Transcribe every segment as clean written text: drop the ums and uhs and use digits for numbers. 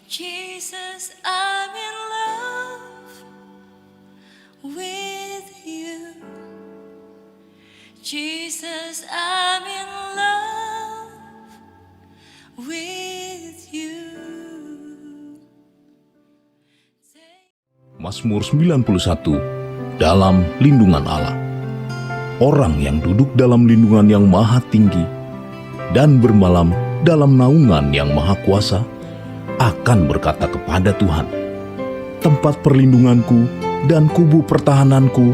Jesus, I'm in love with you. Jesus, I'm in love with you. Mazmur 91, dalam lindungan Allah. Orang yang duduk dalam lindungan yang maha tinggi dan bermalam dalam naungan yang maha kuasa akan berkata kepada Tuhan, tempat perlindunganku dan kubu pertahananku,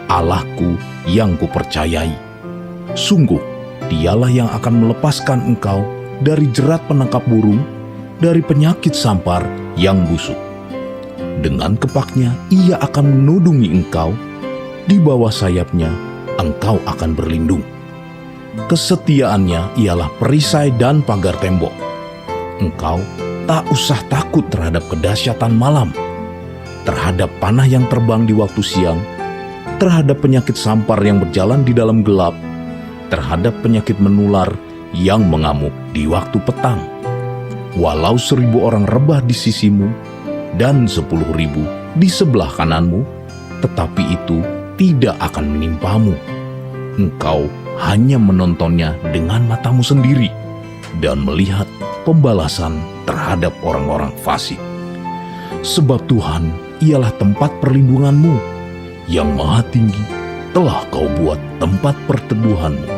Allahku yang kupercayai. Sungguh, dialah yang akan melepaskan engkau dari jerat penangkap burung, dari penyakit sampar yang busuk. Dengan kepaknya ia akan menudungi engkau, di bawah sayapnya engkau akan berlindung. Kesetiaannya ialah perisai dan pagar tembok. Engkau tak usah takut terhadap kedahsyatan malam, terhadap panah yang terbang di waktu siang, terhadap penyakit sampar yang berjalan di dalam gelap, terhadap penyakit menular yang mengamuk di waktu petang. Walau 1.000 orang rebah di sisimu dan 10.000 di sebelah kananmu, tetapi itu tidak akan menimpamu. Engkau hanya menontonnya dengan matamu sendiri dan melihat pembalasan terhadap orang-orang fasik. Sebab Tuhan ialah tempat perlindunganmu, yang maha tinggi telah kau buat tempat perteduhanmu.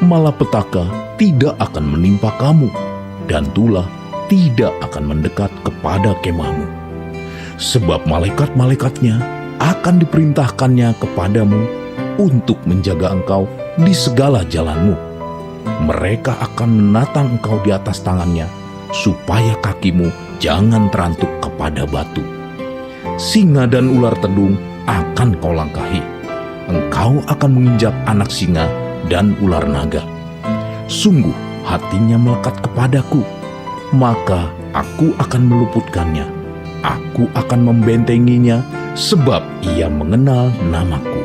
Malapetaka tidak akan menimpa kamu, dan tulah tidak akan mendekat kepada kemahmu. Sebab malaikat-malaikatnya akan diperintahkannya kepadamu untuk menjaga engkau di segala jalanmu. Mereka akan menatang engkau di atas tangannya, supaya kakimu jangan terantuk kepada batu. Singa dan ular tedung akan kau langkahi. Engkau akan menginjak anak singa dan ular naga. Sungguh hatinya melekat kepadaku, maka aku akan meluputkannya. Aku akan membentenginya, sebab ia mengenal namaku.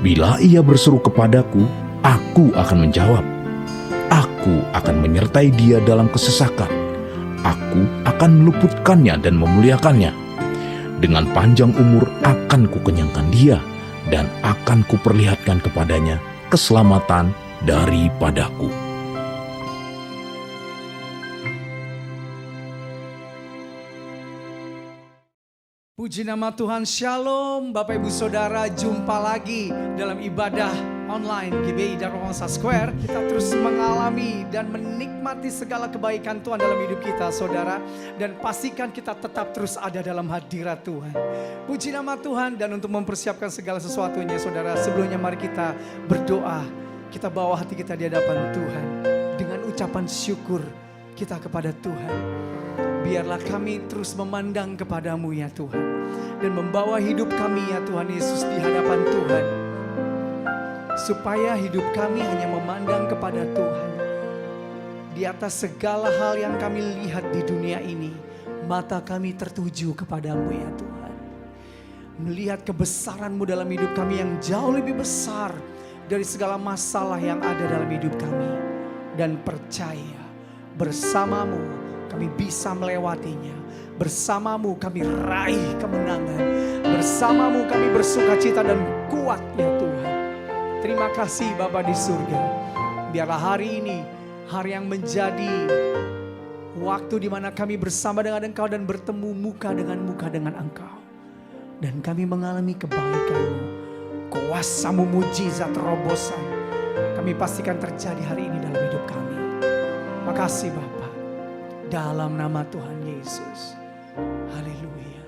Bila ia berseru kepadaku, aku akan menjawab. Aku akan menyertai dia dalam kesesakan. Aku akan meluputkannya dan memuliakannya. Dengan panjang umur akan kukenyangkan dia, dan akan kuperlihatkan kepadanya keselamatan daripadaku. Puji nama Tuhan, Shalom Bapak Ibu Saudara, jumpa lagi dalam ibadah online GBI Darmawangsa Square. Kita terus mengalami dan menikmati segala kebaikan Tuhan dalam hidup kita saudara. Dan pastikan kita tetap terus ada dalam hadirat Tuhan. Puji nama Tuhan, dan untuk mempersiapkan segala sesuatunya saudara, sebelumnya mari kita berdoa. Kita bawa hati kita di hadapan Tuhan dengan ucapan syukur kita kepada Tuhan. Biarlah kami terus memandang kepadamu ya Tuhan, dan membawa hidup kami ya Tuhan Yesus di hadapan Tuhan, supaya hidup kami hanya memandang kepada Tuhan. Di atas segala hal yang kami lihat di dunia ini, mata kami tertuju kepadamu ya Tuhan. Melihat kebesaran-Mu dalam hidup kami yang jauh lebih besar dari segala masalah yang ada dalam hidup kami. Dan percaya bersama-Mu kami bisa melewatinya. Bersamamu kami raih kemenangan. Bersamamu kami bersukacita dan kuat ya Tuhan. Terima kasih Bapa di surga. Biarlah hari ini hari yang menjadi waktu di mana kami bersama dengan Engkau dan bertemu muka dengan Engkau. Dan kami mengalami kebaikan-Mu, kuasa-Mu, mujizat, terobosan. Kami pastikan terjadi hari ini dalam hidup kami. Makasih Bapa. Dalam nama Tuhan Yesus. Haleluya.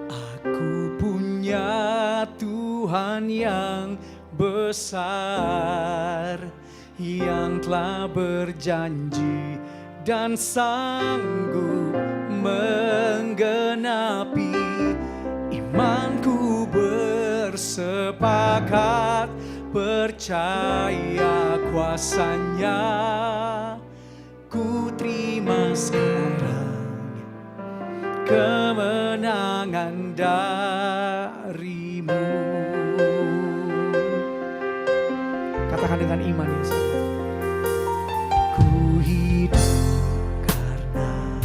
Aku punya Tuhan yang besar, yang telah berjanji dan sanggup menggenapi. Imanku bersepakat percaya kuasa-Nya. Ku terima sekarang kemenangan dari-Mu. Katakan dengan iman ya saudara. Ku hidup karena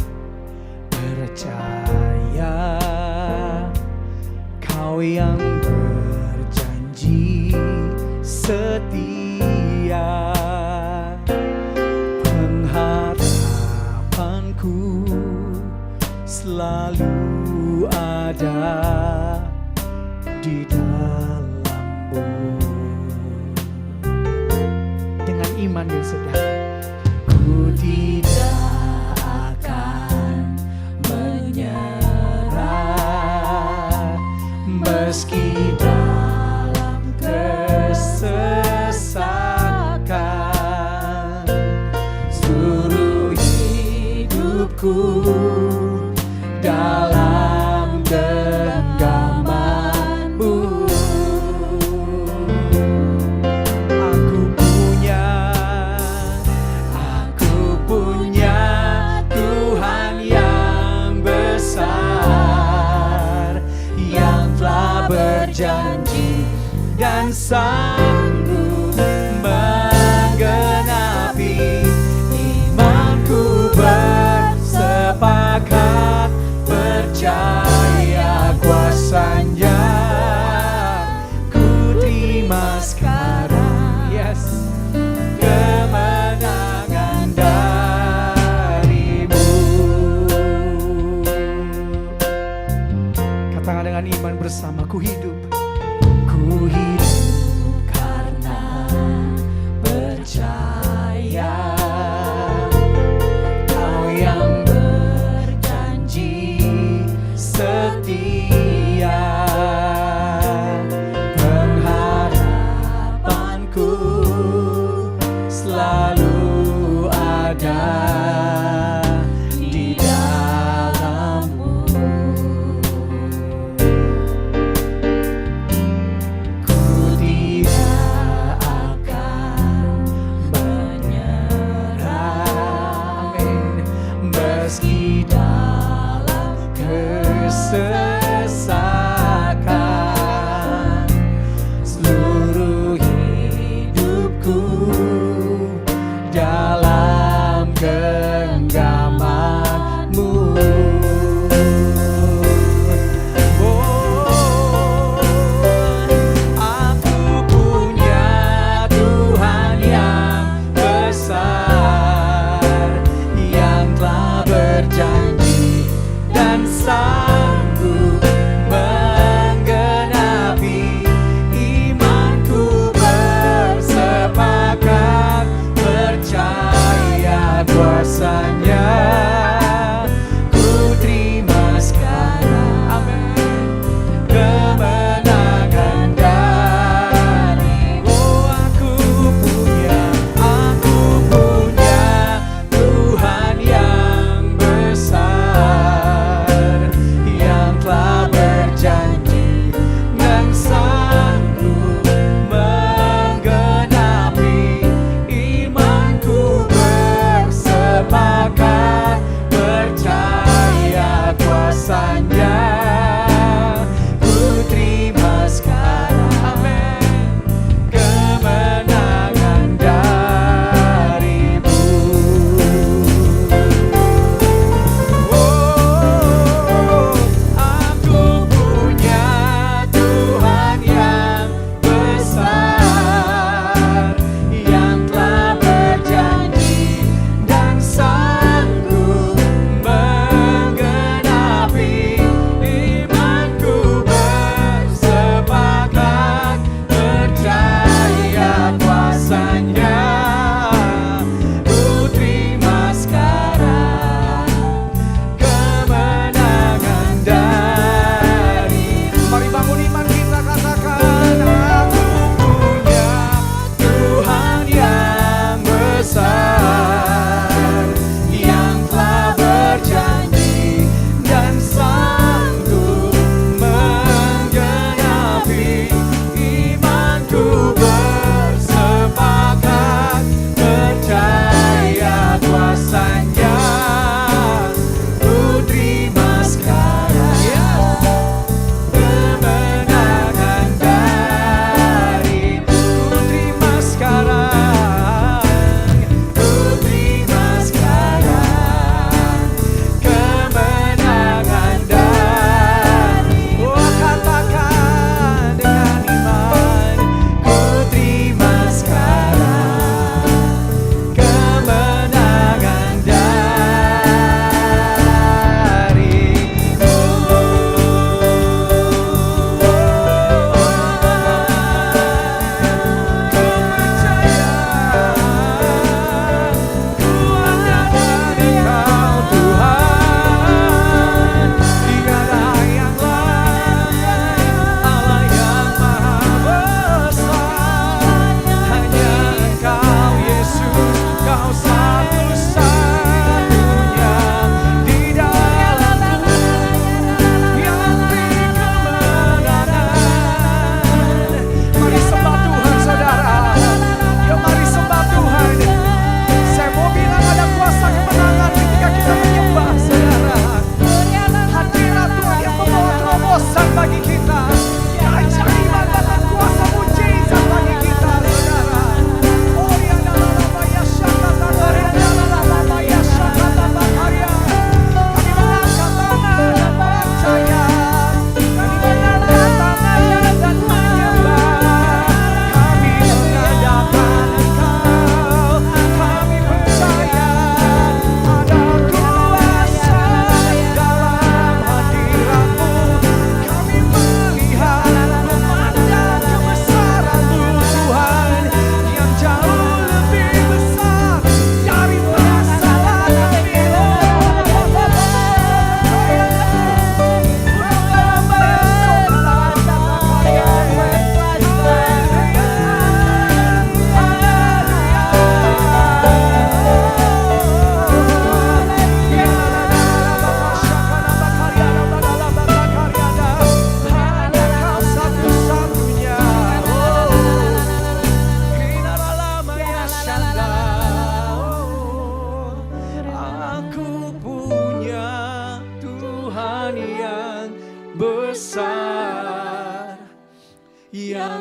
setia. Pengharapanku selalu ada di dalam-Mu. Dengan iman yang sedang, ku tidak akan menyerah meski dalam kesesakan. Seluruh hidupku dalam genggaman-Mu. Aku punya Tuhan yang besar, yang telah berjanji dan sanggup menggenapi. Imanku bersepakat percaya kuasanya. Ku terima sekarang, yes, kemenangan dari-Mu. Katakan dengan iman bersama, ku hidup karena percaya. Kau yang berjanji setia. Pengharapanku selalu ada di dalam-Mu. Ku tidak akan menyerah, amin, meski dalam kesesakan. Seluruh hidupku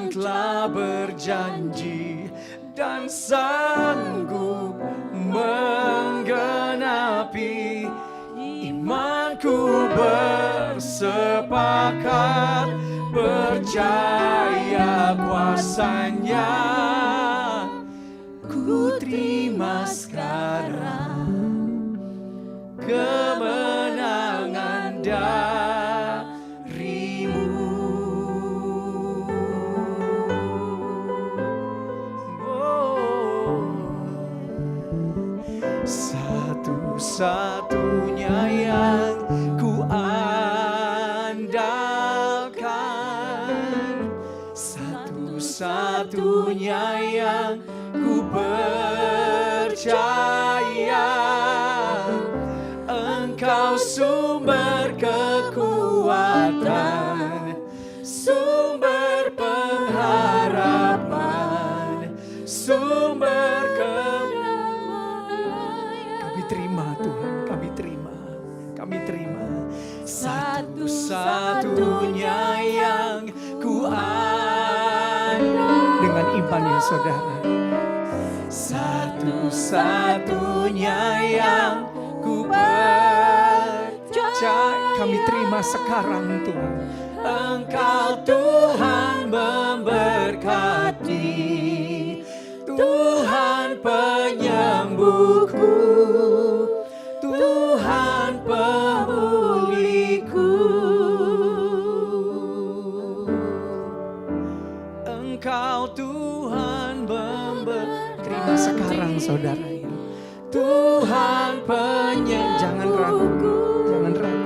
yang telah berjanji dan sanggup menggenapi. Imanku bersepakat, percaya kuasanya. Ku terima sekarang kemenangan darimu. Oh, satu-satunya yang ku andalkan, satu-satunya yang ku percaya. Engkau sumber kekuatan, sumber pengharapan, sumber kami terima Tuhan, kami terima, kami terima. Satu-satunya yang ku andalkan. Dengan iman ya saudara, satu-satunya yang ku percaya. Kami terima sekarang Tuhan. Engkau Tuhan memberkati, Tuhan penyembuhku, Tuhan pemulihku. Engkau Tuhan terima sekarang saudara. Tuhan jangan ragu, jangan ragu.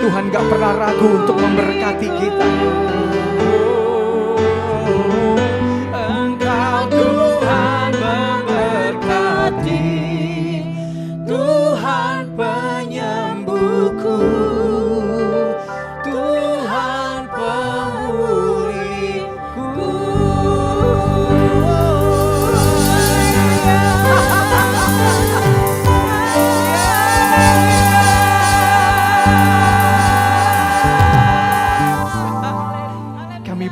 Tuhan gak pernah ragu untuk memberkati kita. Engkau Tuhan memberkati, Tuhan penyembuhku, Tuhan pemulihku.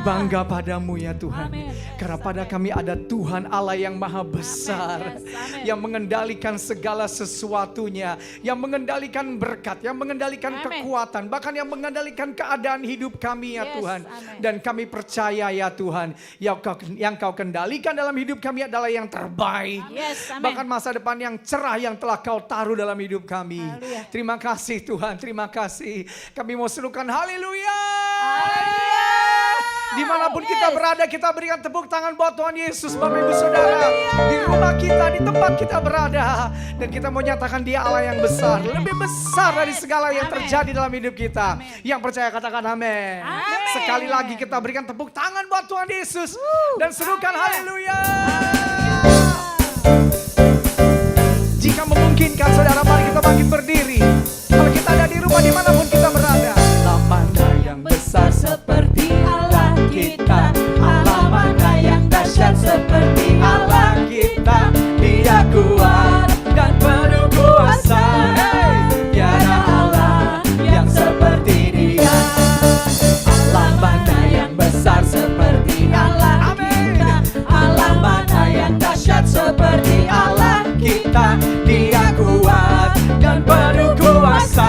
Bangga padamu ya Tuhan. Amen. Karena pada kami ada Tuhan Allah yang maha besar. Amen. Yes, amen. Yang mengendalikan segala sesuatunya. Yang mengendalikan berkat. Yang mengendalikan Amen. kekuatan. Bahkan yang mengendalikan keadaan hidup kami ya Yes, Tuhan. amen. Dan kami percaya ya Tuhan. Yang kau kendalikan dalam hidup kami adalah yang terbaik. Yes, amen. Bahkan masa depan yang cerah yang telah kau taruh dalam hidup kami. Haleluya. Terima kasih Tuhan. Terima kasih. Kami mau serukan haleluya. Haleluya. Dimanapun kita berada, kita berikan tepuk tangan buat Tuhan Yesus, Bapak Ibu Saudara. Di rumah kita, di tempat kita berada. Dan kita mau nyatakan Dia Allah yang besar. Lebih besar dari segala yang Amen. terjadi dalam hidup kita. Amen. Yang percaya katakan amin. Amin. Sekali lagi kita berikan tepuk tangan buat Tuhan Yesus. Dan serukan haleluya. Jika memungkinkan saudara, mari kita bangkit berdiri. Kalau kita ada di rumah, dimanapun kita berada. Allah mana yang besar seperti Allah kita, Allah mana yang dahsyat seperti Allah kita. Dia kuat dan penuh kuasa, tiada Allah yang seperti Dia. Allah mana yang besar seperti Allah kita, Allah mana yang dahsyat seperti Allah kita. Dia kuat dan penuh kuasa,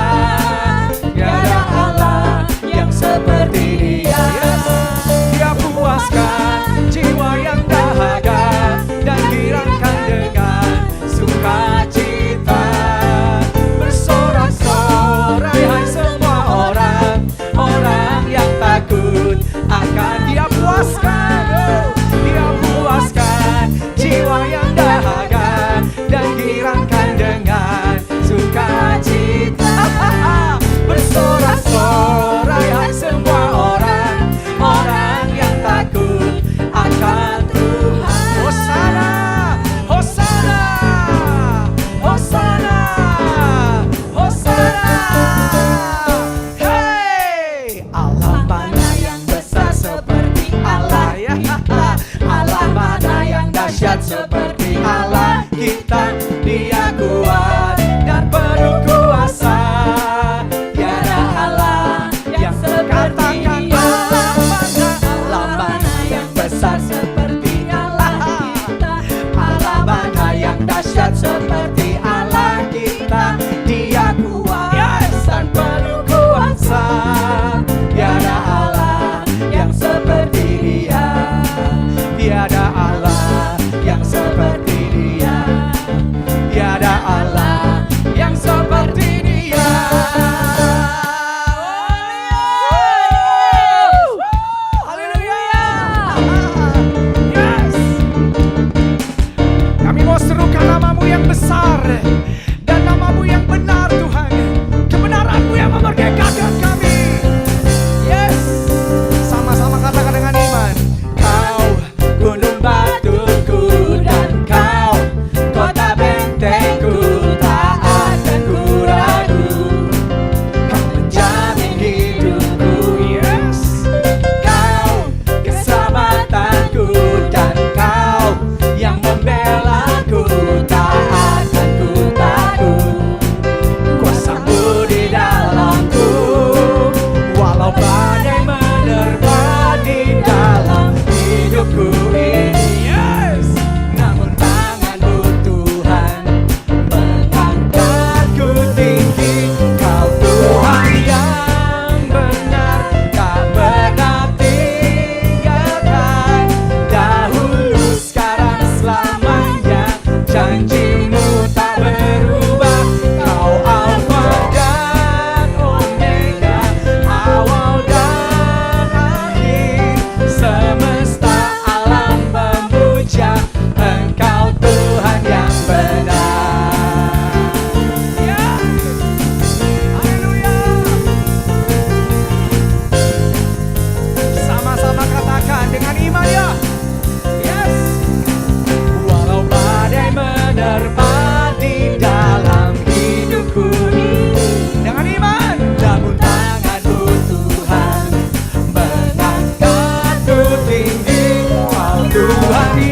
tiada Allah yang seperti Dia. Dia puaskan jiwa yang dahaga dan girangkan dengan sukacita. Bersorak-sorai hai semua orang yang takut akan Dia. Puaskan, Dia puaskan jiwa yang dahaga dan girangkan dengan sukacita. Bersorak-sorai hai semua orang yang takut akan Tuhan. Hosana, Hosana, Hosana, Hosana. Hey, Allah mana yang besar seperti Allah ya. Allah mana yang dahsyat seperti Allah kita. Dia kuat dan penuh kuasa, tiada Allah yang seperti Dia. Allah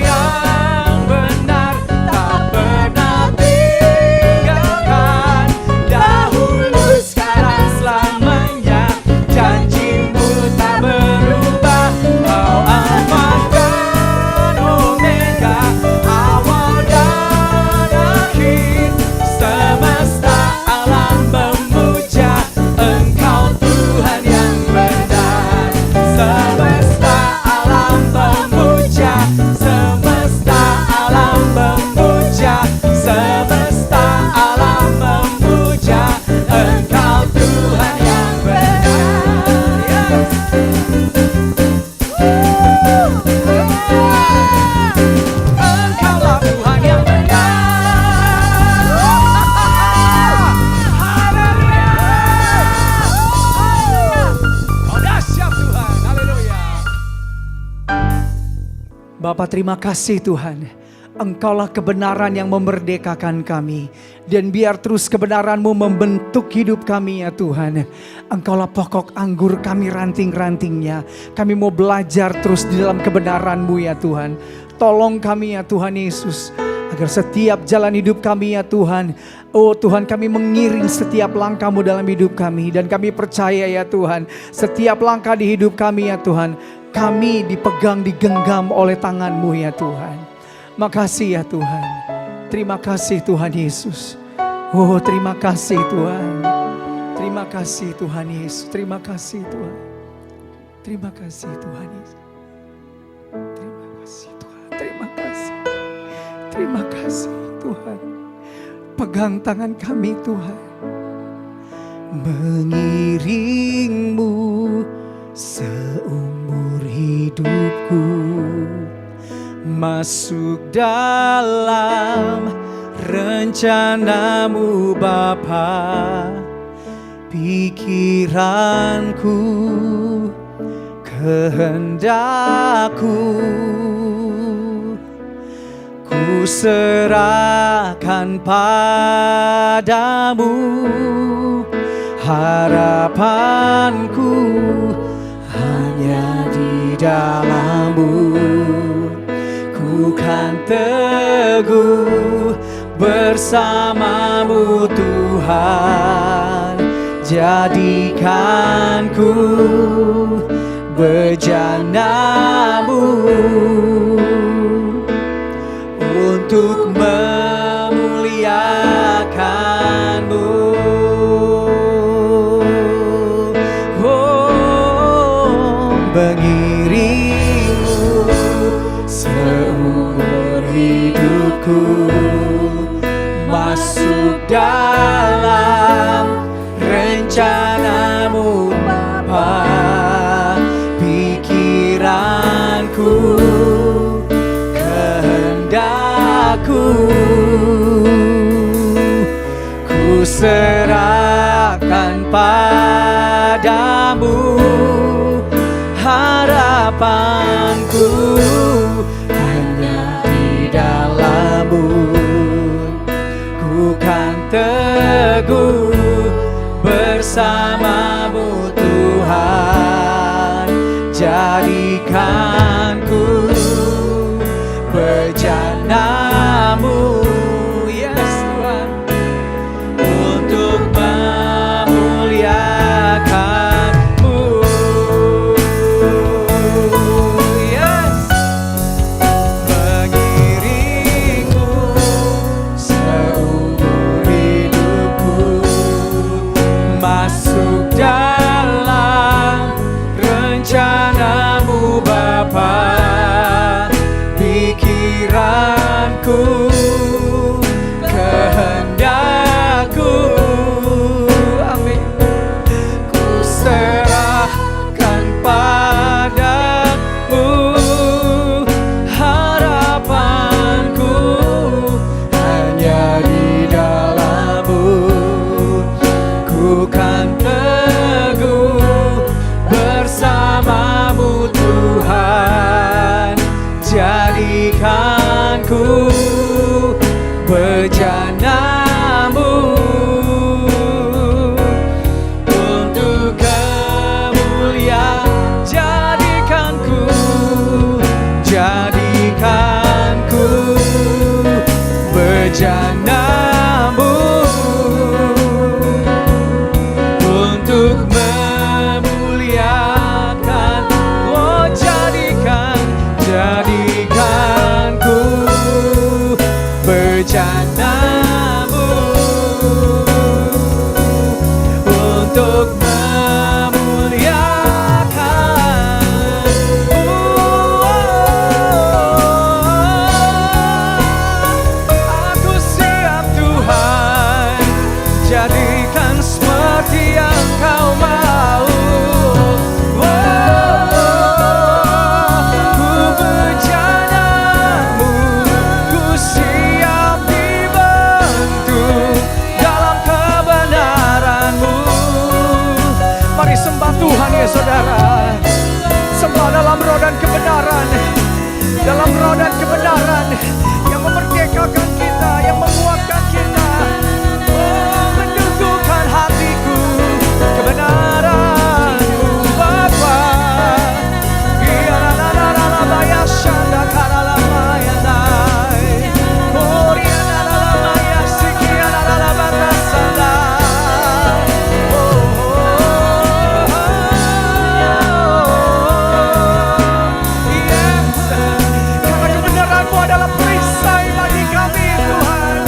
yang benar, tak pernah tinggalkan. Dahulu, sekarang, selamanya, janjimu tak berubah. Kau Alfa dan Omega, awal dan akhir. Semesta alam memuja Engkau, Tuhan yang benar. Semesta alam memuja, semesta alam memuja, semesta alam memuja Engkau, Tuhan yang benar. Yes. Engkaulah Tuhan yang benar. Haleluya. Oh, dahsyat Tuhan. Haleluya. Bapa, terima kasih Tuhan. Engkaulah kebenaran yang memerdekakan kami. Dan biar terus kebenaran-Mu membentuk hidup kami ya Tuhan. Engkaulah pokok anggur kami, ranting-rantingnya. Kami mau belajar terus di dalam kebenaran-Mu ya Tuhan. Tolong kami ya Tuhan Yesus. Agar setiap jalan hidup kami ya Tuhan. Oh Tuhan, kami mengiring setiap langkah-Mu dalam hidup kami. Dan kami percaya ya Tuhan, setiap langkah di hidup kami ya Tuhan, kami dipegang, digenggam oleh tangan-Mu ya Tuhan. Makasih ya Tuhan. Terima kasih Tuhan Yesus. Oh terima kasih Tuhan. Terima kasih Tuhan Yesus. Terima kasih Tuhan. Terima kasih Tuhan Yesus. Terima kasih Tuhan. Terima kasih. Terima kasih Tuhan. Pegang tangan kami Tuhan. Mengiringmu seumur hidupku, masuk dalam rencana-Mu Bapa. Pikiranku, kehendakku, ku serahkan padamu. Harapanku hanya di dalam-Mu. Ku kan teguh bersama-Mu Tuhan. Jadikan ku bejana-Mu untuk memuliakan-Mu. Oh, mengiringmu seumur hidupku, masuk dalam rencana-Mu Bapa. Pikiranku, kehendakku, ku serahkan padamu. Harapanku hanya di dalam-Mu. Ku kan teguh bersama-Mu Tuhan. Jadikan ku bejana-Mu, yes Tuhan, untuk memuliakan-Mu. Yes, mengiringmu seumur hidupku, masuk dalam rencana-Mu Bapa. Pikiranku, kehendakku, amin, ku serahkan padamu. Harapanku hanya di dalam-Mu. Ku kan teguh bersama-Mu Tuhan. Jadikan ku bejana-Mu untuk kemuliaan. Jadikan ku, jadikan bejana-Mu untuk aku siap Tuhan, jadikan seperti yang Kau mau. Ku bejana-Mu, ku siap dibentuk dalam kebenaran-Mu. Mari sembah Tuhan ya saudara, sembah dalam roh dan kebenaran, dalam roh dan kebenaran yang memerdekakan kita, yang menguatkan kita. Oh, meneguhkan hatiku, kebenaran-Mu Bapa. Biarlah shanda karala mayanai, Oriana la maya sikiana la batasana. Karena kebenaran-Mu adalah perisai bagi kami Tuhan.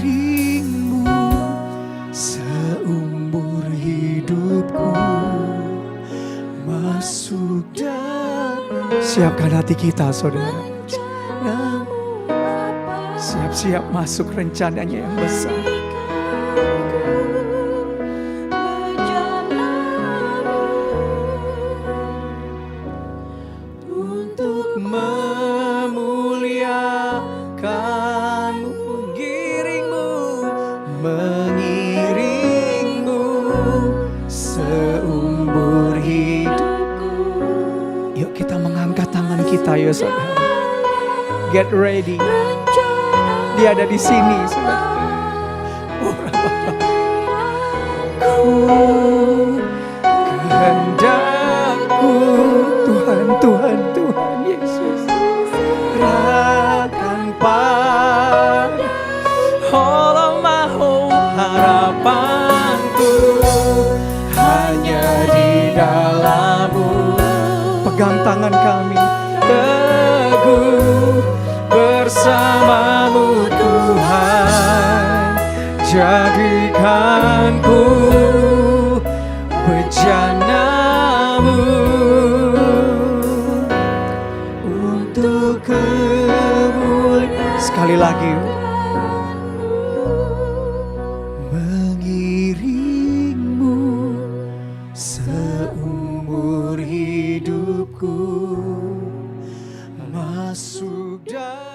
Mengiring-Mu seumur hidupku, masuk dan siapkan hati kita saudara, siap-siap masuk rencananya yang besar. Untuk memuliakan-Mu, mengiring-Mu seumur hidupku. Yuk kita mengangkat tangan kita ya saudara. Get ready. Dia ada di sini saudara. Kehendakku Tuhan, Tuhan, Tuhan Yesus, serahkan pada Allah mau harapanku hanya di dalam-Mu. Pegang tangan kami teguh bersama-Mu Tuhan, jadikanku bejana-Mu untuk kemuliaan. Sekali lagi, mengiring-Mu seumur hidupku, masuk dalam.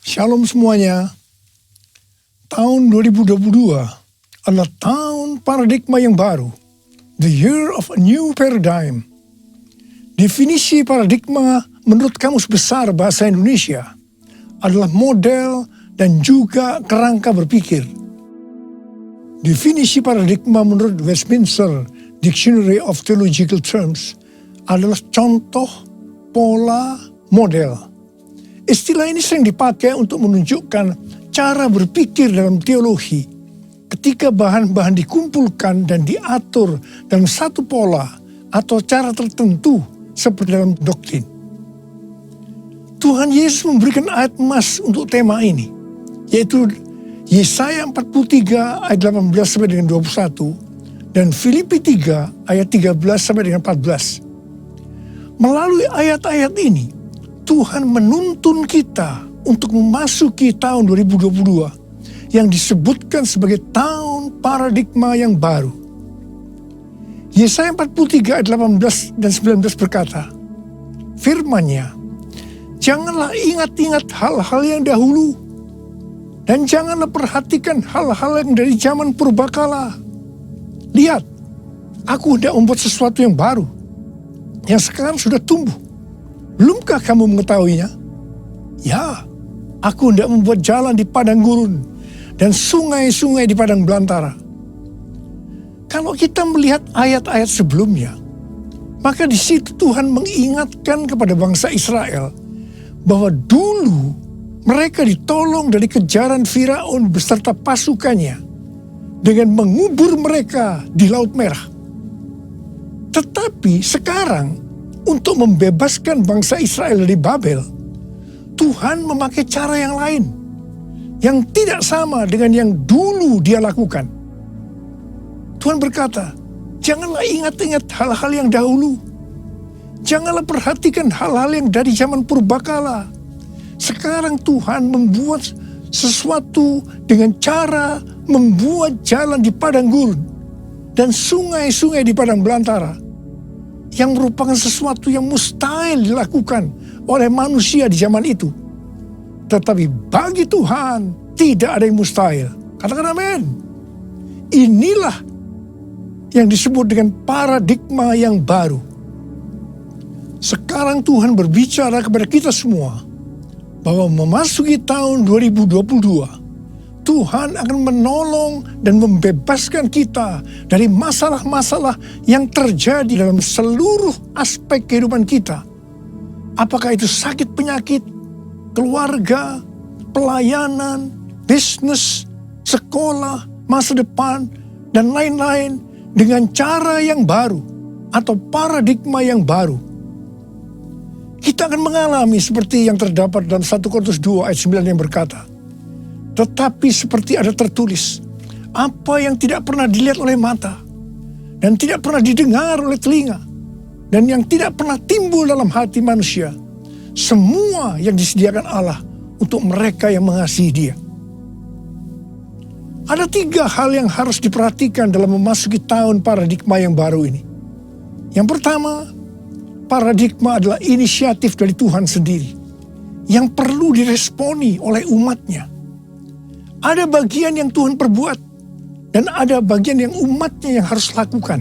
Shalom semuanya. Tahun 2022 adalah tahun paradigma yang baru. The year of a new paradigm. Definisi paradigma menurut Kamus Besar Bahasa Indonesia adalah model dan juga kerangka berpikir. Definisi paradigma menurut Westminster Dictionary of Theological Terms adalah contoh, pola, model. Istilah ini sering dipakai untuk menunjukkan cara berpikir dalam teologi ketika bahan-bahan dikumpulkan dan diatur dalam satu pola atau cara tertentu seperti dalam doktrin. Tuhan Yesus memberikan ayat emas untuk tema ini, yaitu Yesaya 43 ayat 18 sampai dengan 21 dan Filipi 3 ayat 13 sampai dengan 14. Melalui ayat-ayat ini, Tuhan menuntun kita untuk memasuki tahun 2022 yang disebutkan sebagai tahun paradigma yang baru. Yesaya 43 ayat 18 dan 19 berkata, firman-Nya, janganlah ingat-ingat hal-hal yang dahulu, dan janganlah perhatikan hal-hal yang dari zaman purbakala. Lihat, aku hendak membuat sesuatu yang baru, yang sekarang sudah tumbuh. Belumkah kamu mengetahuinya? Ya, Aku hendak membuat jalan di padang gurun dan sungai-sungai di padang belantara. Kalau kita melihat ayat-ayat sebelumnya, maka di situ Tuhan mengingatkan kepada bangsa Israel bahwa dulu mereka ditolong dari kejaran Firaun beserta pasukannya dengan mengubur mereka di Laut Merah. Tetapi sekarang untuk membebaskan bangsa Israel dari Babel, Tuhan memakai cara yang lain, yang tidak sama dengan yang dulu dia lakukan. Tuhan berkata, janganlah ingat-ingat hal-hal yang dahulu. Janganlah perhatikan hal-hal yang dari zaman purbakala. Sekarang Tuhan membuat sesuatu dengan cara membuat jalan di padang gurun dan sungai-sungai di padang belantara, yang merupakan sesuatu yang mustahil dilakukan oleh manusia di zaman itu. Tetapi bagi Tuhan tidak ada yang mustahil. Katakan amin. Inilah yang disebut dengan paradigma yang baru. Sekarang Tuhan berbicara kepada kita semua bahwa memasuki tahun 2022, Tuhan akan menolong dan membebaskan kita dari masalah-masalah yang terjadi dalam seluruh aspek kehidupan kita. Apakah itu sakit penyakit, keluarga, pelayanan, bisnis, sekolah, masa depan, dan lain-lain dengan cara yang baru atau paradigma yang baru. Kita akan mengalami seperti yang terdapat dalam 1 Korintus 2 ayat 9 yang berkata, tetapi seperti ada tertulis, apa yang tidak pernah dilihat oleh mata, dan tidak pernah didengar oleh telinga, dan yang tidak pernah timbul dalam hati manusia, semua yang disediakan Allah untuk mereka yang mengasihi Dia. Ada 3 hal yang harus diperhatikan dalam memasuki tahun paradigma yang baru ini. Yang pertama, paradigma adalah inisiatif dari Tuhan sendiri, yang perlu diresponi oleh umatnya. Ada bagian yang Tuhan perbuat, dan ada bagian yang umatnya yang harus lakukan.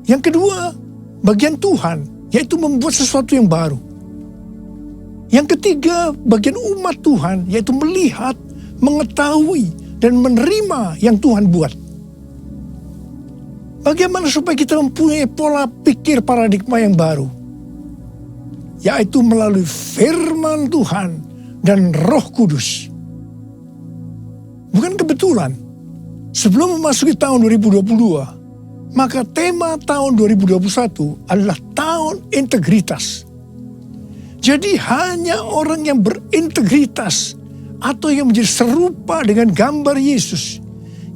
Yang kedua, bagian Tuhan, yaitu membuat sesuatu yang baru. Yang ketiga, bagian umat Tuhan, yaitu melihat, mengetahui, dan menerima yang Tuhan buat. Bagaimana supaya kita mempunyai pola pikir paradigma yang baru? Yaitu melalui firman Tuhan dan Roh Kudus. Bukan kebetulan, sebelum memasuki tahun 2022, maka tema tahun 2021 adalah tahun integritas. Jadi hanya orang yang berintegritas atau yang menjadi serupa dengan gambar Yesus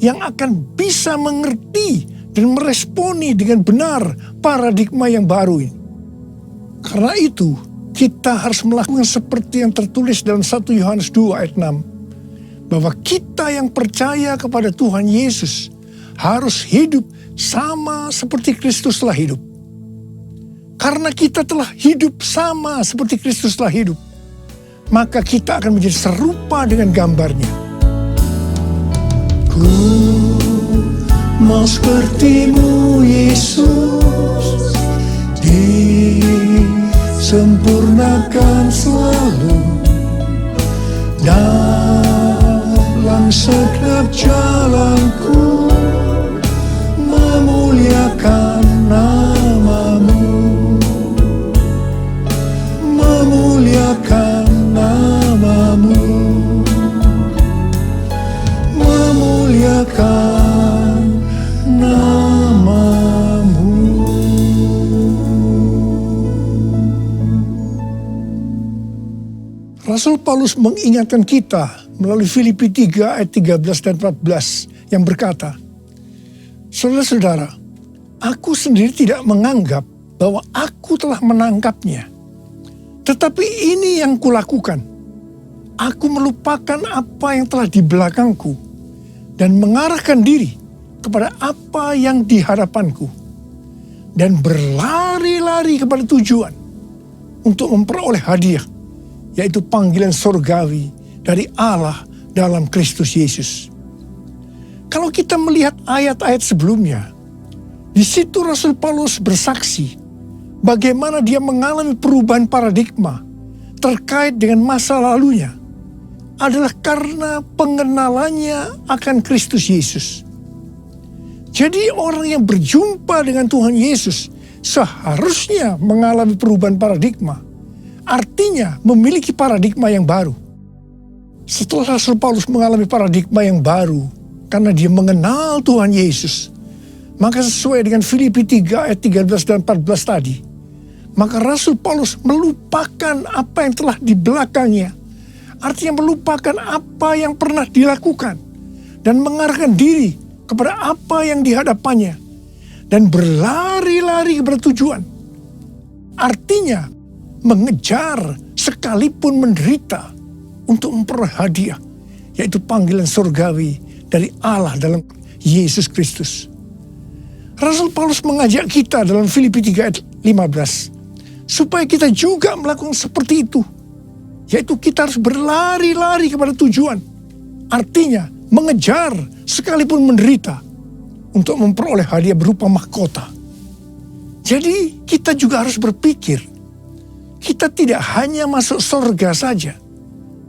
yang akan bisa mengerti dan meresponi dengan benar paradigma yang baru ini. Karena itu, kita harus melakukan seperti yang tertulis dalam 1 Yohanes 2 ayat 6. Bahwa kita yang percaya kepada Tuhan Yesus harus hidup sama seperti Kristus telah hidup. Karena kita telah hidup sama seperti Kristus telah hidup, maka kita akan menjadi serupa dengan gambarnya. Ku mau sepertimu Yesus, disempurnakan selalu dalam setiap jalanku, memuliakan namamu, memuliakan namamu, memuliakan namamu. Rasul Paulus mengingatkan kita melalui Filipi 3 ayat 13 dan 14 yang berkata, saudara-saudara, aku sendiri tidak menganggap bahwa aku telah menangkapnya. Tetapi ini yang kulakukan. Aku melupakan apa yang telah di belakangku dan mengarahkan diri kepada apa yang di hadapanku. Dan berlari-lari kepada tujuan untuk memperoleh hadiah, yaitu panggilan surgawi dari Allah dalam Kristus Yesus. Kalau kita melihat ayat-ayat sebelumnya, di situ Rasul Paulus bersaksi bagaimana dia mengalami perubahan paradigma terkait dengan masa lalunya adalah karena pengenalannya akan Kristus Yesus. Jadi orang yang berjumpa dengan Tuhan Yesus seharusnya mengalami perubahan paradigma. Artinya memiliki paradigma yang baru. Setelah Rasul Paulus mengalami paradigma yang baru karena dia mengenal Tuhan Yesus, maka sesuai dengan Filipi 3 ayat 13 dan 14 tadi, maka Rasul Paulus melupakan apa yang telah di belakangnya. Artinya melupakan apa yang pernah dilakukan dan mengarahkan diri kepada apa yang di hadapannya dan berlari-lari kepada tujuan. Artinya mengejar sekalipun menderita untuk memperoleh hadiah, yaitu panggilan surgawi dari Allah dalam Yesus Kristus. Rasul Paulus mengajak kita dalam Filipi 3 ayat 15 supaya kita juga melakukan seperti itu, yaitu kita harus berlari-lari kepada tujuan. Artinya mengejar sekalipun menderita untuk memperoleh hadiah berupa mahkota. Jadi kita juga harus berpikir, kita tidak hanya masuk surga saja,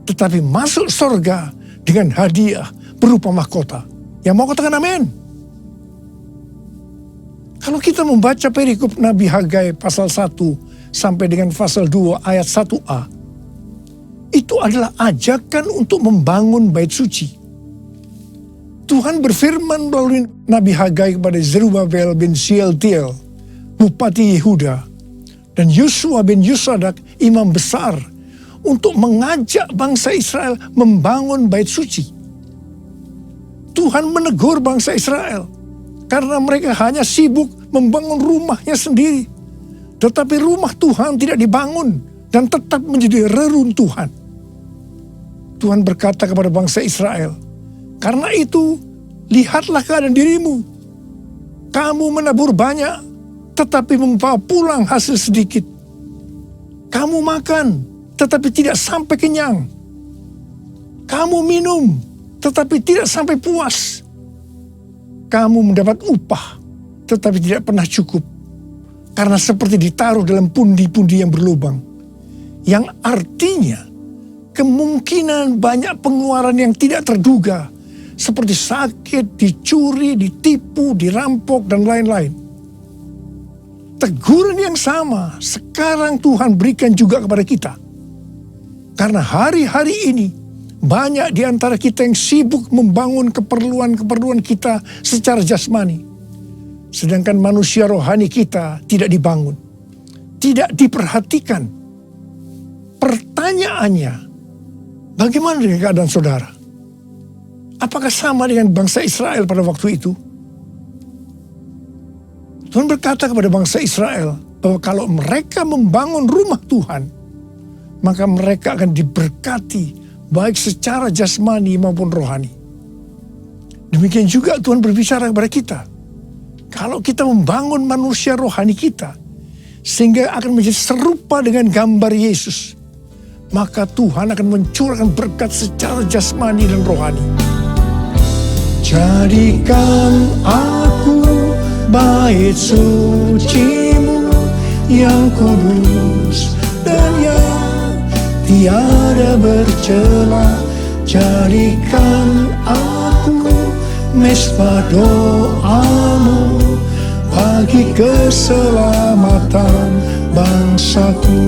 tetapi masuk surga dengan hadiah berupa mahkota. Yang mau katakan amin? Kalau kita membaca perikop Nabi Hagai pasal 1 sampai dengan pasal 2 ayat 1a, itu adalah ajakan untuk membangun bait suci. Tuhan berfirman melalui Nabi Hagai kepada Zerubabel bin Shealtiel, Bupati Yehuda, dan Yosua bin Yosadak, imam besar, untuk mengajak bangsa Israel membangun bait suci. Tuhan menegur bangsa Israel karena mereka hanya sibuk membangun rumahnya sendiri. Tetapi rumah Tuhan tidak dibangun dan tetap menjadi reruntuhan. Tuhan berkata kepada bangsa Israel, karena itu lihatlah keadaan dirimu. Kamu menabur banyak, tetapi membawa pulang hasil sedikit. Kamu makan, tetapi tidak sampai kenyang. Kamu minum, tetapi tidak sampai puas. Kamu mendapat upah, tetapi tidak pernah cukup. Karena seperti ditaruh dalam pundi-pundi yang berlubang. Yang artinya kemungkinan banyak pengeluaran yang tidak terduga, seperti sakit, dicuri, ditipu, dirampok, dan lain-lain. Teguran yang sama sekarang Tuhan berikan juga kepada kita. Karena hari-hari ini banyak di antara kita yang sibuk membangun keperluan-keperluan kita secara jasmani. Sedangkan manusia rohani kita tidak dibangun, tidak diperhatikan. Pertanyaannya, bagaimana dengan keadaan saudara? Apakah sama dengan bangsa Israel pada waktu itu? Tuhan berkata kepada bangsa Israel bahwa kalau mereka membangun rumah Tuhan, maka mereka akan diberkati baik secara jasmani maupun rohani. Demikian juga Tuhan berbicara kepada kita. Kalau kita membangun manusia rohani kita, sehingga akan menjadi serupa dengan gambar Yesus, maka Tuhan akan mencurahkan berkat secara jasmani dan rohani. Jadikan aku bait suci-Mu yang kudus dan yang tiada bercela. Jadikan aku mesbah doa-Mu bagi keselamatan bangsaku,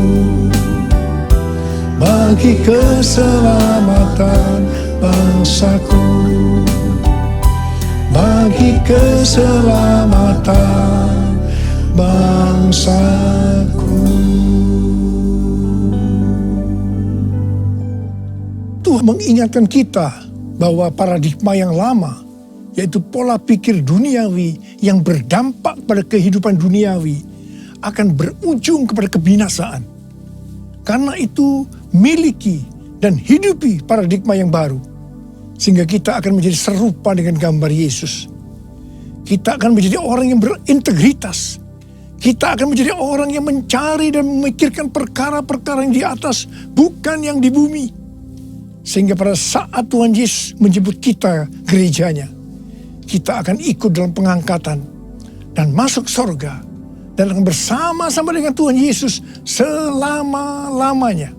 bagi keselamatan bangsaku, bagi keselamatan bangsaku. Tuhan mengingatkan kita bahwa paradigma yang lama, yaitu pola pikir duniawi yang berdampak pada kehidupan duniawi, akan berujung kepada kebinasaan. Karena itu, miliki dan hidupi paradigma yang baru, sehingga kita akan menjadi serupa dengan gambar Yesus. Kita akan menjadi orang yang berintegritas. Kita akan menjadi orang yang mencari dan memikirkan perkara-perkara yang di atas, bukan yang di bumi. Sehingga pada saat Tuhan Yesus menjemput kita gerejanya, kita akan ikut dalam pengangkatan dan masuk surga dan akan bersama-sama dengan Tuhan Yesus selama-lamanya.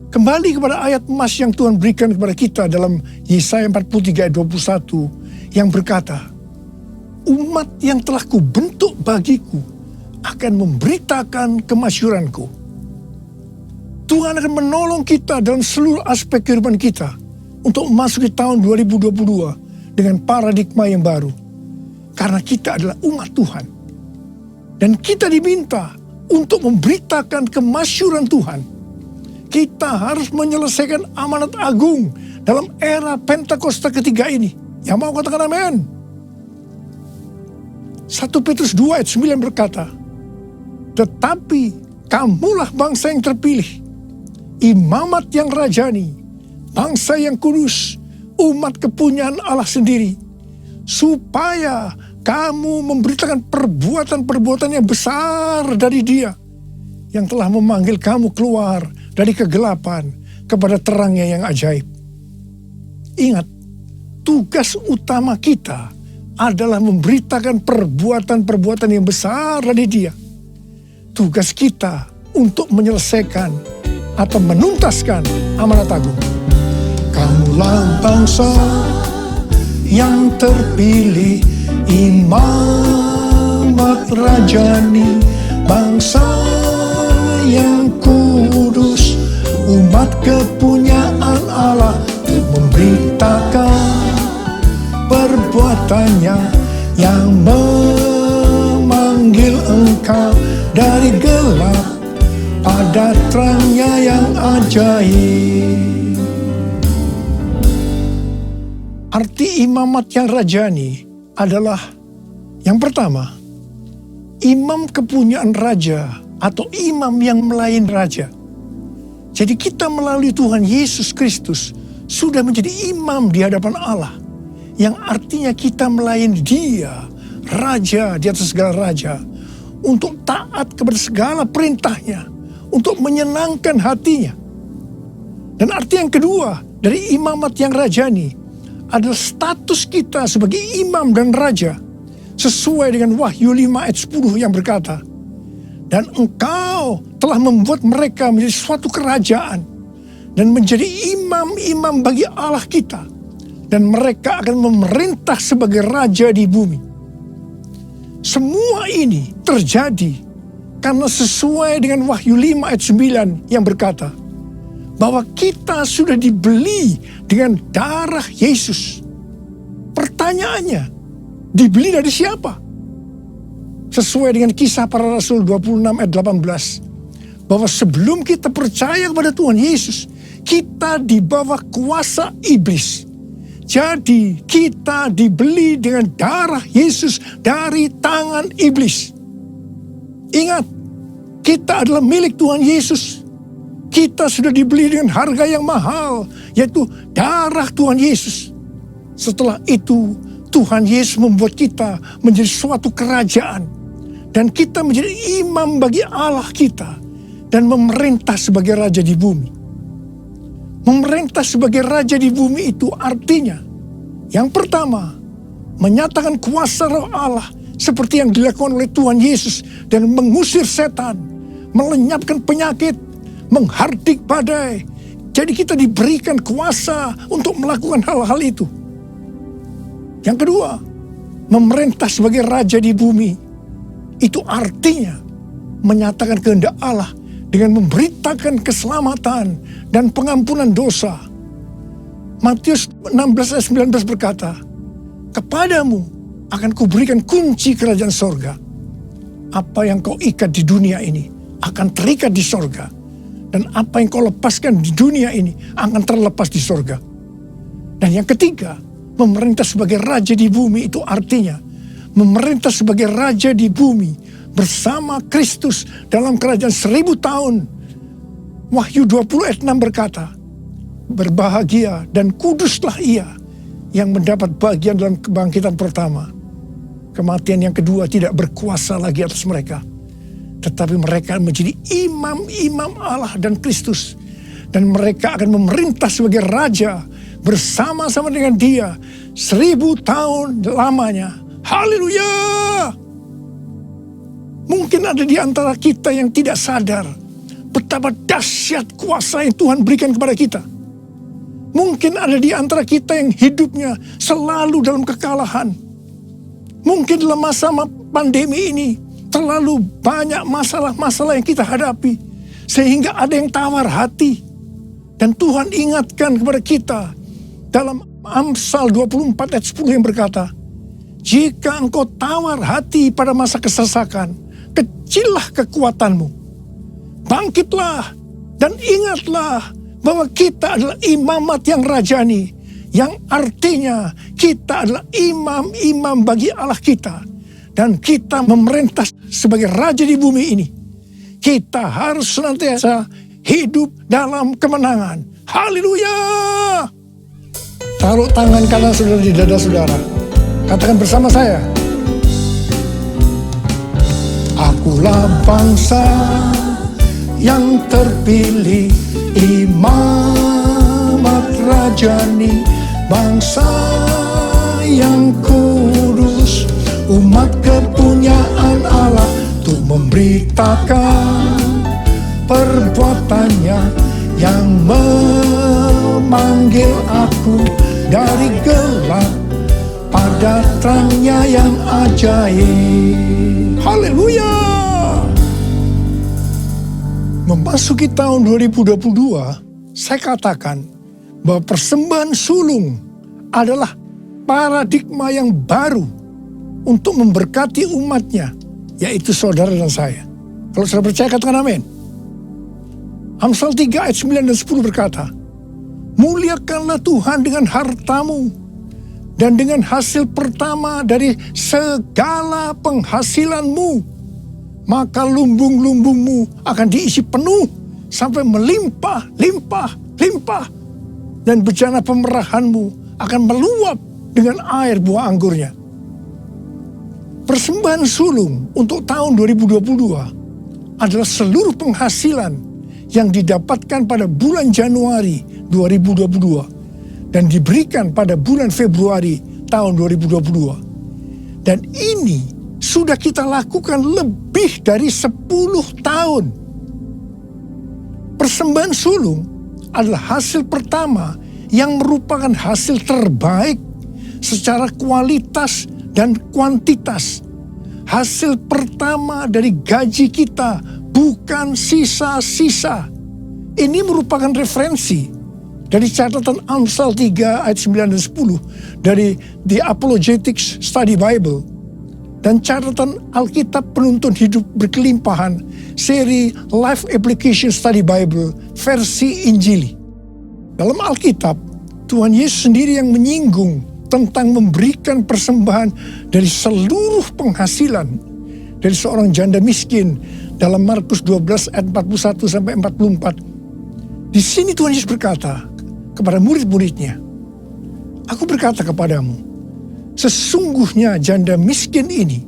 Kembali kepada ayat emas yang Tuhan berikan kepada kita dalam Yesaya 43 ayat 21 yang berkata, umat yang telah kubentuk bagiku akan memberitakan kemasyuranku. Tuhan akan menolong kita dalam seluruh aspek kehidupan kita untuk memasuki tahun 2022 dengan paradigma yang baru. Karena kita adalah umat Tuhan. Dan kita diminta untuk memberitakan kemasyuran Tuhan. Kita harus menyelesaikan amanat agung dalam era Pentakosta ketiga ini. Yang mau katakan amin? 1 Petrus 2 ayat 9 berkata, tetapi kamulah bangsa yang terpilih, imamat yang rajani, bangsa yang kudus, umat kepunyaan Allah sendiri, supaya kamu memberitakan perbuatan-perbuatan yang besar dari Dia yang telah memanggil kamu keluar dari kegelapan kepada terangnya yang ajaib. Ingat, tugas utama kita adalah memberitakan perbuatan-perbuatan yang besar dari Dia. Tugas kita untuk menyelesaikan atau menuntaskan amanat agung. Kamulah bangsa yang terpilih, imamat rajani, bangsa yang kudus, umat kepunyaan Allah, untuk memberitakan perbuatannya yang memanggil engkau dari gelap pada terangnya yang ajaib. Arti imamat yang rajani adalah yang pertama, imam kepunyaan raja atau imam yang melayani raja. Jadi kita melalui Tuhan Yesus Kristus sudah menjadi imam di hadapan Allah. Yang artinya kita melayani Dia, Raja di atas segala raja, untuk taat kepada segala perintahnya, untuk menyenangkan hatinya. Dan arti yang kedua dari imamat yang rajani adalah status kita sebagai imam dan raja, sesuai dengan Wahyu 5 ayat 10 yang berkata, dan engkau telah membuat mereka menjadi suatu kerajaan dan menjadi imam-imam bagi Allah kita, dan mereka akan memerintah sebagai raja di bumi. Semua ini terjadi karena sesuai dengan Wahyu 5 ayat 9 yang berkata bahwa kita sudah dibeli dengan darah Yesus. Pertanyaannya, dibeli dari siapa? Sesuai dengan Kisah Para Rasul 26 ayat 18, bahwa sebelum kita percaya kepada Tuhan Yesus, kita di bawah kuasa iblis. Jadi kita dibeli dengan darah Yesus dari tangan iblis. Ingat, kita adalah milik Tuhan Yesus. Kita sudah dibeli dengan harga yang mahal, yaitu darah Tuhan Yesus. Setelah itu, Tuhan Yesus membuat kita menjadi suatu kerajaan. Dan kita menjadi imam bagi Allah kita. Dan memerintah sebagai raja di bumi. Memerintah sebagai raja di bumi itu artinya, yang pertama, menyatakan kuasa roh Allah seperti yang dilakukan oleh Tuhan Yesus dan mengusir setan, melenyapkan penyakit, menghardik badai. Jadi kita diberikan kuasa untuk melakukan hal-hal itu. Yang kedua, memerintah sebagai raja di bumi. Itu artinya menyatakan kehendak Allah dengan memberitakan keselamatan dan pengampunan dosa. Matius 16 ayat 19 berkata, kepadamu akan kuberikan kunci kerajaan sorga. Apa yang kau ikat di dunia ini akan terikat di sorga. Dan apa yang kau lepaskan di dunia ini akan terlepas di sorga. Dan yang ketiga, memerintah sebagai raja di bumi itu artinya memerintah sebagai raja di bumi bersama Kristus dalam kerajaan 1000 tahun. Wahyu 20 ayat 6 berkata, berbahagia dan kuduslah ia yang mendapat bagian dalam kebangkitan pertama. Kematian yang kedua tidak berkuasa lagi atas mereka. Tetapi mereka menjadi imam-imam Allah dan Kristus. Dan mereka akan memerintah sebagai raja bersama-sama dengan Dia 1000 tahun lamanya. Haleluya! Mungkin ada di antara kita yang tidak sadar betapa dahsyat kuasa yang Tuhan berikan kepada kita. Mungkin ada di antara kita yang hidupnya selalu dalam kekalahan. Mungkin dalam masa pandemi ini terlalu banyak masalah-masalah yang kita hadapi. Sehingga ada yang tawar hati. Dan Tuhan ingatkan kepada kita dalam Amsal 24 ayat 10 yang berkata, jika engkau tawar hati pada masa kesesakan, kecillah kekuatanmu. Bangkitlah dan ingatlah bahwa kita adalah imamat yang rajani, yang artinya kita adalah imam-imam bagi Allah kita. Dan kita memerintah sebagai raja di bumi ini. Kita harus senantiasa hidup dalam kemenangan. Haleluya! Taruh tangan kanan saudara di dada saudara. Katakan bersama saya. Akulah bangsa yang terpilih, imamat rajani, bangsa yang kudus, umat kepunyaan Allah, untuk memberitakan perbuatannya yang memanggil aku dari gelap pada terangnya yang ajaib. Haleluya! Memasuki tahun 2022, saya katakan bahwa persembahan sulung adalah paradigma yang baru untuk memberkati umatnya, yaitu saudara dan saya. Kalau saudara percaya, katakan amin. Amsal 3 ayat 9 dan 10 berkata, muliakanlah Tuhan dengan hartamu dan dengan hasil pertama dari segala penghasilanmu. Maka lumbung-lumbungmu akan diisi penuh sampai melimpah, limpah, limpah. Dan bejana pemerahanmu akan meluap dengan air buah anggurnya. Persembahan sulung untuk tahun 2022 adalah seluruh penghasilan yang didapatkan pada bulan Januari 2022 dan diberikan pada bulan Februari tahun 2022. Dan ini sudah kita lakukan lebih dari 10 tahun. Persembahan sulung adalah hasil pertama yang merupakan hasil terbaik secara kualitas dan kuantitas. Hasil pertama dari gaji kita, bukan sisa-sisa. Ini merupakan referensi dari catatan Amsal 3 ayat 9 dan 10 dari The Apologetics Study Bible. Dan catatan Alkitab Penuntun Hidup Berkelimpahan, seri Life Application Study Bible, versi Injili. Dalam Alkitab, Tuhan Yesus sendiri yang menyinggung tentang memberikan persembahan dari seluruh penghasilan dari seorang janda miskin dalam Markus 12 ayat 41 sampai 44. Di sini Tuhan Yesus berkata kepada murid-muridnya, aku berkata kepadamu, sesungguhnya janda miskin ini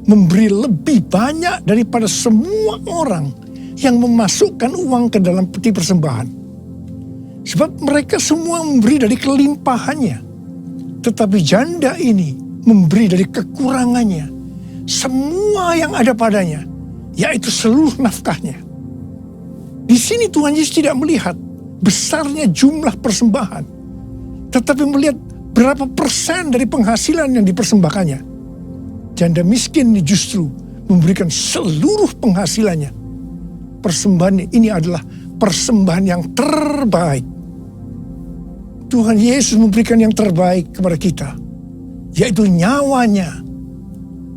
memberi lebih banyak daripada semua orang yang memasukkan uang ke dalam peti persembahan. Sebab mereka semua memberi dari kelimpahannya. Tetapi janda ini memberi dari kekurangannya. Semua yang ada padanya, yaitu seluruh nafkahnya. Di sini Tuhan Yesus tidak melihat besarnya jumlah persembahan, tetapi melihat berapa persen dari penghasilan yang dipersembahkannya. Janda miskin ini justru memberikan seluruh penghasilannya. Persembahan ini adalah persembahan yang terbaik. Tuhan Yesus memberikan yang terbaik kepada kita, yaitu nyawanya.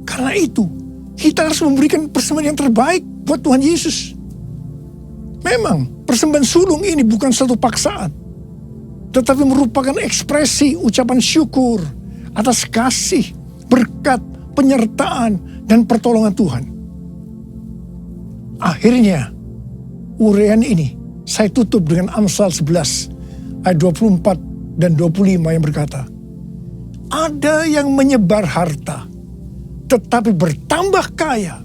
Karena itu, kita harus memberikan persembahan yang terbaik buat Tuhan Yesus. Memang, persembahan sulung ini bukan satu paksaan, tetapi merupakan ekspresi ucapan syukur atas kasih, berkat, penyertaan, dan pertolongan Tuhan. Akhirnya, uraian ini saya tutup dengan Amsal 11 ayat 24 dan 25 yang berkata, ada yang menyebar harta, tetapi bertambah kaya.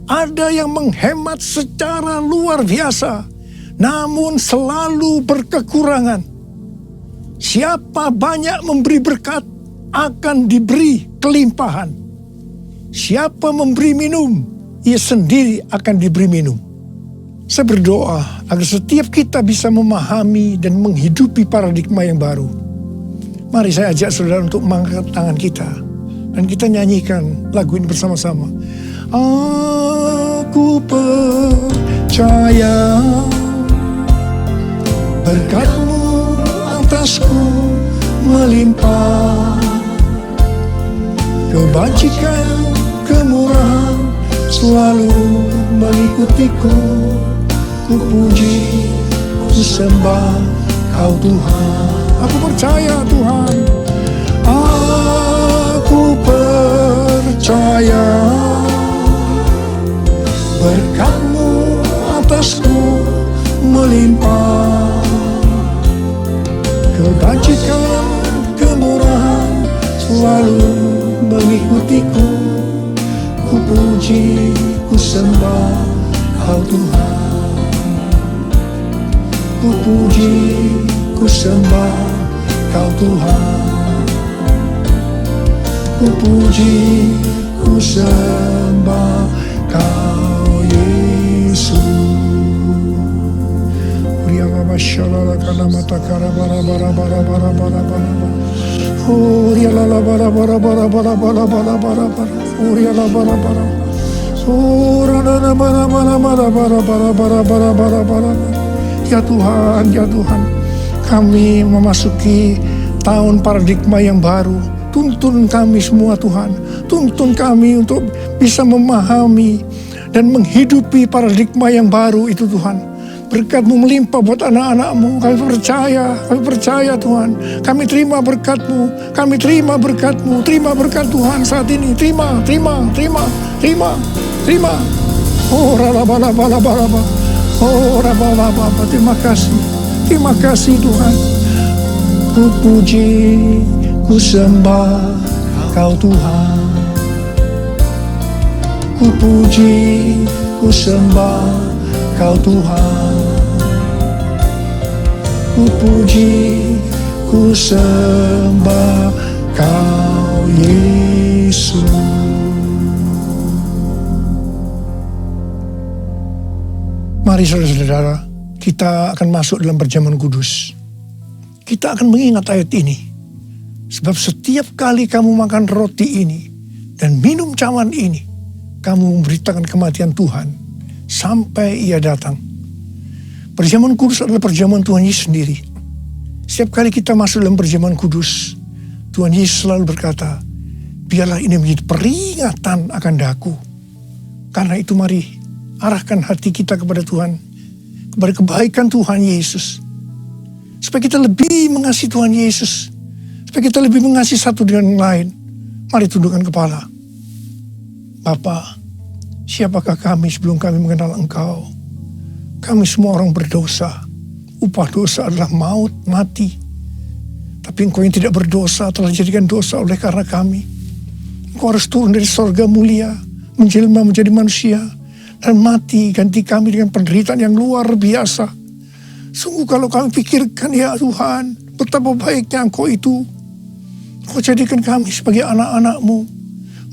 Ada yang menghemat secara luar biasa, namun selalu berkekurangan. Siapa banyak memberi berkat, akan diberi kelimpahan. Siapa memberi minum, ia sendiri akan diberi minum. Saya berdoa agar setiap kita bisa memahami dan menghidupi paradigma yang baru. Mari saya ajak saudara untuk mengangkat tangan kita. Dan kita nyanyikan lagu ini bersama-sama. Aku percaya berkat-Mu atasku melimpah. Kebajikan, kemurahan selalu mengikutiku. Ku puji, ku sembah Kau Tuhan. Aku percaya Tuhan. Aku percaya berkat-Mu atasku melimpah. Kebajikan, kemurahan selalu mengikutiku. Ku puji, ku sembah Kau Tuhan. Ku puji, ku sembah Kau Tuhan. Ku puji, ku sembah Kau Yesus. Rialala shalala kana matakara bara bara bara bara bara bara. Oh rialala bara bara bara bara bara bara bara bara. Oh rialala bara bara. Oh rana bara bara bara bara bara bara bara bara bara. Ya Tuhan, ya Tuhan, kami memasuki tahun paradigma yang baru. Tuntun kami semua Tuhan, tuntun kami untuk bisa memahami dan menghidupi paradigma yang baru itu Tuhan. Berkat-Mu melimpah buat anak-anak-Mu, kami percaya Tuhan. Kami terima berkat-Mu, kami terima berkat-Mu, terima berkat Tuhan saat ini. Terima. Oh raba. Oh Rabba, terima kasih Tuhan. Ku puji, ku sembah Kau Tuhan. Ku puji, ku sembah Kau Tuhan. Ku puji, ku sembah Kau Yesus. Mari saudara-saudara, kita akan masuk dalam perjamuan kudus. Kita akan mengingat ayat ini. Sebab setiap kali kamu makan roti ini dan minum cawan ini, kamu memberitakan kematian Tuhan sampai Ia datang. Perjamuan kudus adalah perjamuan Tuhan Yesus sendiri. Setiap kali kita masuk dalam perjamuan kudus, Tuhan Yesus selalu berkata, biarlah ini menjadi peringatan akan daku. Karena itu mari arahkan hati kita kepada Tuhan, kepada kebaikan Tuhan Yesus. Supaya kita lebih mengasihi Tuhan Yesus. Supaya kita lebih mengasihi satu dengan yang lain. Mari tundukkan kepala. Bapa, siapakah kami sebelum kami mengenal Engkau? Kami semua orang berdosa. Upah dosa adalah maut, mati. Tapi Engkau yang tidak berdosa telah dijadikan dosa oleh karena kami. Engkau harus turun dari sorga mulia, menjelma menjadi manusia, dan mati ganti kami dengan penderitaan yang luar biasa. Sungguh kalau kami pikirkan ya Tuhan, betapa baiknya Engkau itu. Engkau jadikan kami sebagai anak-anak-Mu.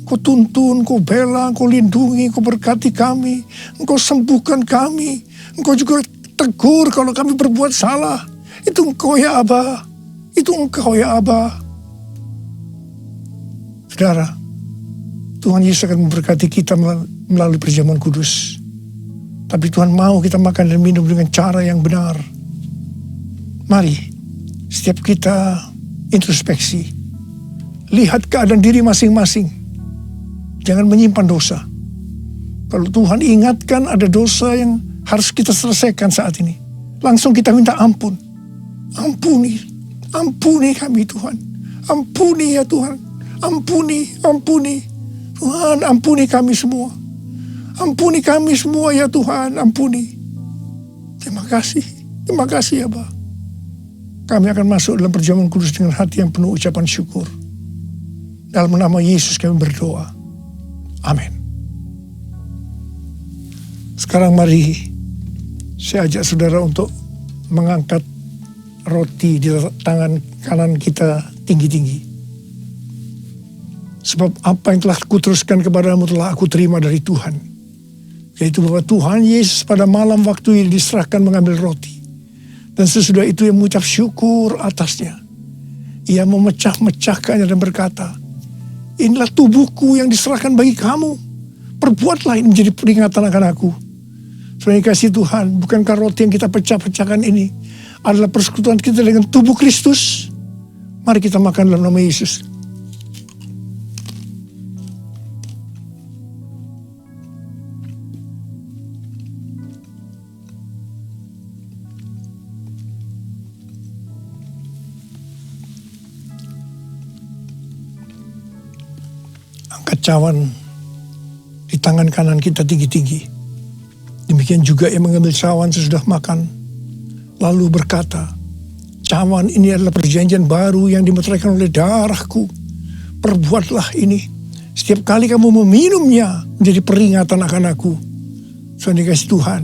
Engkau tuntun, Engkau bela, Engkau lindungi, Engkau berkati kami. Engkau sembuhkan kami. Engkau juga tegur kalau kami berbuat salah. Itu Engkau ya Aba. Itu Engkau ya Aba. Saudara, Tuhan Yesus akan memberkati kita melalui perjamuan kudus. Tapi Tuhan mau kita makan dan minum dengan cara yang benar. Mari, setiap kita introspeksi. Lihat keadaan diri masing-masing. Jangan menyimpan dosa. Kalau Tuhan ingatkan ada dosa yang harus kita selesaikan saat ini, langsung kita minta ampun. Ampuni kami Tuhan. Ampuni ya Tuhan. Ampuni. Tuhan, ampuni kami semua. Ampuni kami semua ya Tuhan, ampuni. Terima kasih ya Bapa. Kami akan masuk dalam perjamuan kudus dengan hati yang penuh ucapan syukur. Dalam nama Yesus kami berdoa. Amin. Sekarang mari saya ajak saudara untuk mengangkat roti di tangan kanan kita tinggi-tinggi. Sebab apa yang telah kuteruskan kepadamu telah aku terima dari Tuhan. Yaitu bahwa Tuhan Yesus pada malam waktu yang diserahkan mengambil roti. Dan sesudah itu ia mengucap syukur atasnya. Ia memecah-mecahkannya dan berkata, inilah tubuhku yang diserahkan bagi kamu. Perbuatlah ini menjadi peringatan akan aku. Saudara kasih Tuhan, bukankah roti yang kita pecah-pecahkan ini adalah persekutuan kita dengan tubuh Kristus? Mari kita makan dalam nama Yesus. Angkat cawan di tangan kanan kita tinggi-tinggi. Demikian juga ia mengambil cawan sesudah makan, lalu berkata, cawan ini adalah perjanjian baru yang dimeteraikan oleh darahku. Perbuatlah ini setiap kali kamu meminumnya menjadi peringatan akan aku. Saudara kasih Tuhan,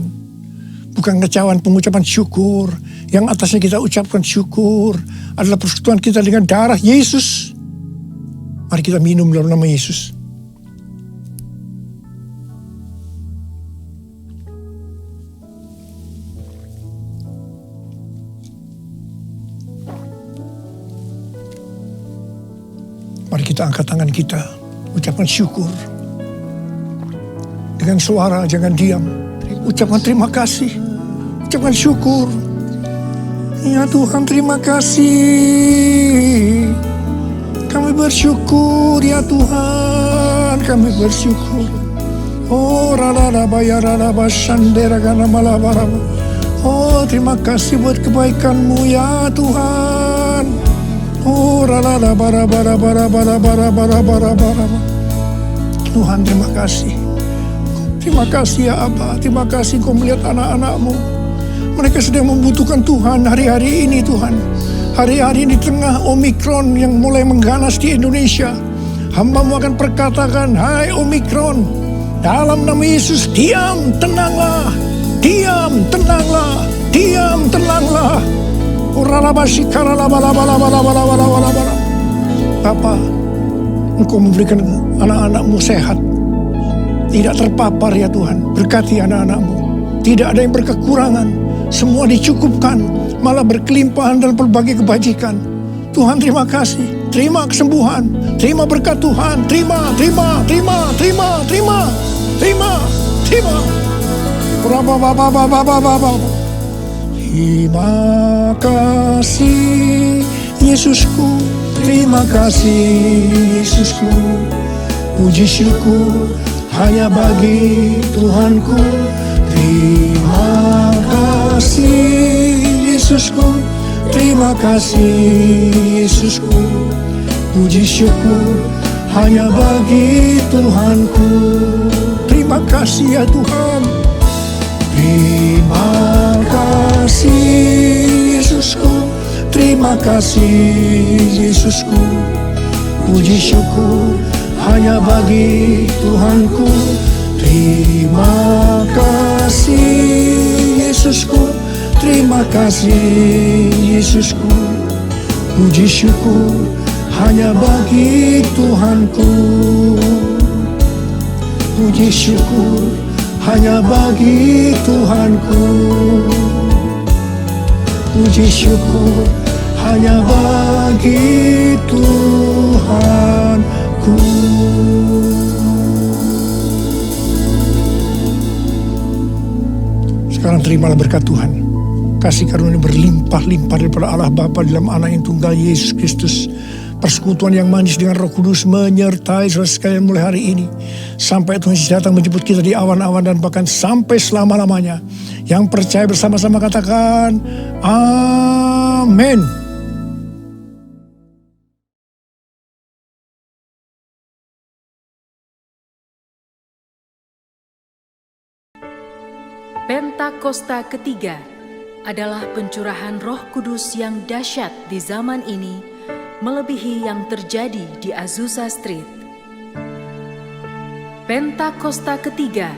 bukan cawan pengucapan syukur, yang atasnya kita ucapkan syukur adalah persekutuan kita dengan darah Yesus. Mari kita minum dalam nama Yesus. Mari kita angkat tangan kita, ucapkan syukur. Dengan suara, jangan diam. Ucapkan terima kasih, ucapkan syukur. Ya Tuhan, terima kasih. Kami bersyukur ya Tuhan, kami bersyukur. Oh raraba ya raraba shandera gana malabaraba. Oh terima kasih buat kebaikan-Mu ya Tuhan. Oh raraba bara bara bara bara bara bara bara bara. Tuhan terima kasih. Terima kasih ya Abba, terima kasih Kau melihat anak-anak-Mu. Mereka sedang membutuhkan Tuhan hari-hari ini Tuhan. Hari-hari di tengah Omikron yang mulai mengganas di Indonesia, hamba-Mu akan perkatakan, hai Omikron, dalam nama Yesus, diam, tenanglah, diam, tenanglah, diam, tenanglah. Bapa, Engkau memberikan anak-anak-Mu sehat, tidak terpapar ya Tuhan. Berkati anak-anak-Mu, tidak ada yang berkekurangan, semua dicukupkan, malah berkelimpahan dalam berbagai kebajikan. Tuhan terima kasih, terima kesembuhan, terima berkat Tuhan, terima, terima, terima, terima, terima, terima, terima. Terima kasih Yesusku, terima kasih Yesusku. Puji syukur hanya bagi Tuhanku. Terima kasih Yesusku, terima kasih Yesusku. Puji syukur hanya bagi Tuhanku. Terima kasih ya Tuhan. Terima kasih Yesusku, terima kasih Yesusku. Puji syukur hanya bagi Tuhanku. Terima kasih Yesusku, terima kasih Yesusku. Puji syukur hanya bagi Tuhanku. Puji syukur hanya bagi Tuhanku. Puji syukur hanya bagi Tuhanku. Sekarang terimalah berkat Tuhan. Kasih karunia berlimpah-limpah daripada Allah Bapa dalam Anak yang tunggal Yesus Kristus. Persekutuan yang manis dengan Roh Kudus menyertai saudara sekalian mulai hari ini. Sampai Tuhan Yesus datang menjemput kita di awan-awan dan bahkan sampai selama-lamanya. Yang percaya bersama-sama katakan, amin. Pentakosta ketiga adalah pencurahan Roh Kudus yang dahsyat di zaman ini, melebihi yang terjadi di Azusa Street. Pentakosta ketiga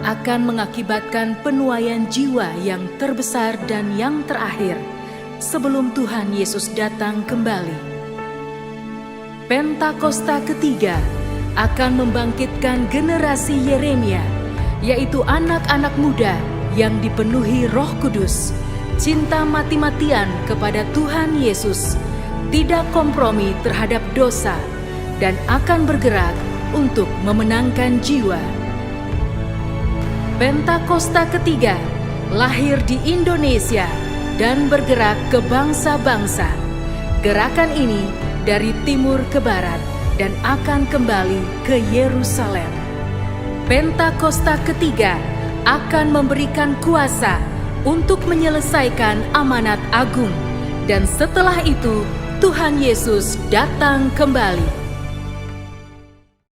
akan mengakibatkan penuaian jiwa yang terbesar dan yang terakhir sebelum Tuhan Yesus datang kembali. Pentakosta ketiga akan membangkitkan generasi Yeremia yaitu anak-anak muda yang dipenuhi Roh Kudus, cinta mati-matian kepada Tuhan Yesus, tidak kompromi terhadap dosa, dan akan bergerak untuk memenangkan jiwa. Pentakosta ketiga lahir di Indonesia dan bergerak ke bangsa-bangsa. Gerakan ini dari timur ke barat dan akan kembali ke Yerusalem. Pentakosta ketiga akan memberikan kuasa untuk menyelesaikan amanat agung, dan setelah itu Tuhan Yesus datang kembali.